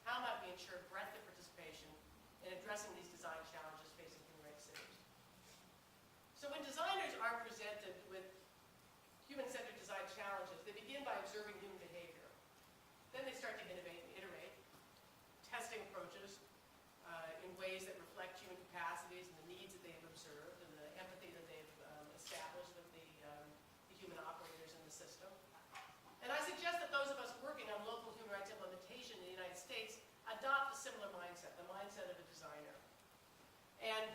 how might we ensure breadth of participation in addressing these design challenges facing human rights cities? So when designers are presented with human-centered design challenges, they begin by observing human behavior. Then they start to innovate and iterate, testing approaches in ways that reflect human capacities and the needs that they have observed and the empathy that they've established with the human operators in the system. And I suggest that those of us working on local human rights implementation in the United States adopt a similar mindset, the mindset of a designer. And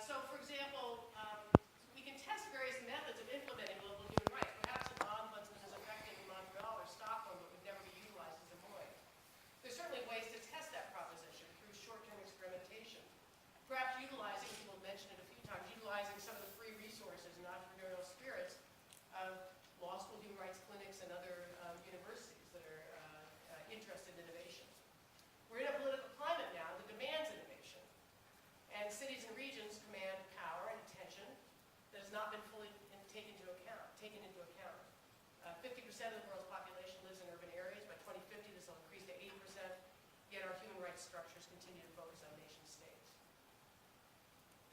so, for example, we can test various methods of implementing local human rights. Perhaps an ombudsman is effective in Montreal or Stockholm, but would never be utilized in Des Moines. There's certainly ways to test that proposition through short-term experimentation. Perhaps utilizing, people mentioned it a few times, utilizing some of the free resources and entrepreneurial spirits of law school human rights clinics and other universities that are interested in innovation. We're in a political climate now that demands innovation. And cities and regions command power and attention that has not been fully taken into account. 50% of the world's population lives in urban areas. By 2050, this will increase to 80%, yet our human rights structures continue to focus on nation states.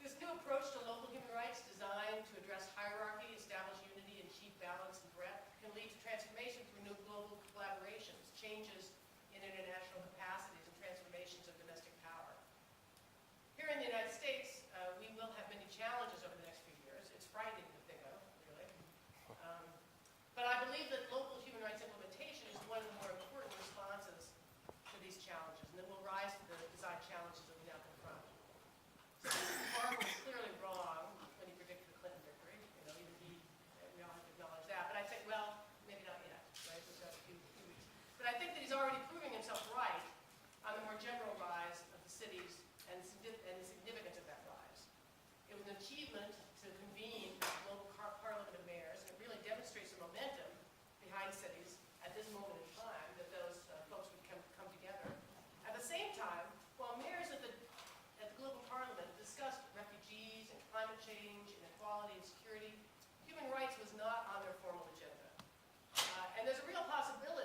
This new approach to local human rights, designed to address hierarchy, establish unity, and achieve balance and breadth, can lead to transformation through new global collaborations, changes in international capacities, and transformations of domestic power. Here in the United States, we will have many challenges over the next few years. It's frightening to think of, really. But I believe that local human rights implementation is one of the more important responses to these challenges, and that will rise to the design challenges that we now confront. So Mr. Barber was clearly wrong when he predicted the Clinton victory. You know, even he, we all have to acknowledge that. But I think, well, maybe not yet, right? We've got a few weeks. But I think that he's already proving himself right on the more general rise of the cities and the significance of that rise. It was an achievement to convene a global parliament of mayors, and it really demonstrates the momentum behind cities at this moment in time that those folks would come together. At the same time, while mayors at the global parliament discussed refugees and climate change, inequality and security, human rights was not on their formal agenda. And there's a real possibility